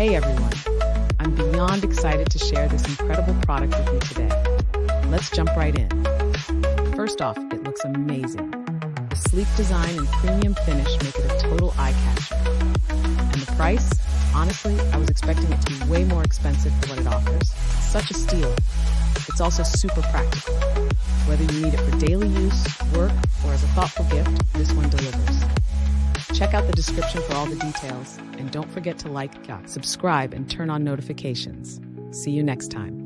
Hey everyone, I'm beyond excited to share this incredible product with you today. Let's jump right in. First off, it looks amazing. The sleek design and premium finish make it a total eye-catcher. And the price? Honestly, I was expecting it to be way more expensive for what it offers. Such a steal. It's also super practical. Whether you need it for daily use, work, or as a thoughtful gift, this one delivers. Check out the description for all the details, and don't forget to like, subscribe, and turn on notifications. See you next time.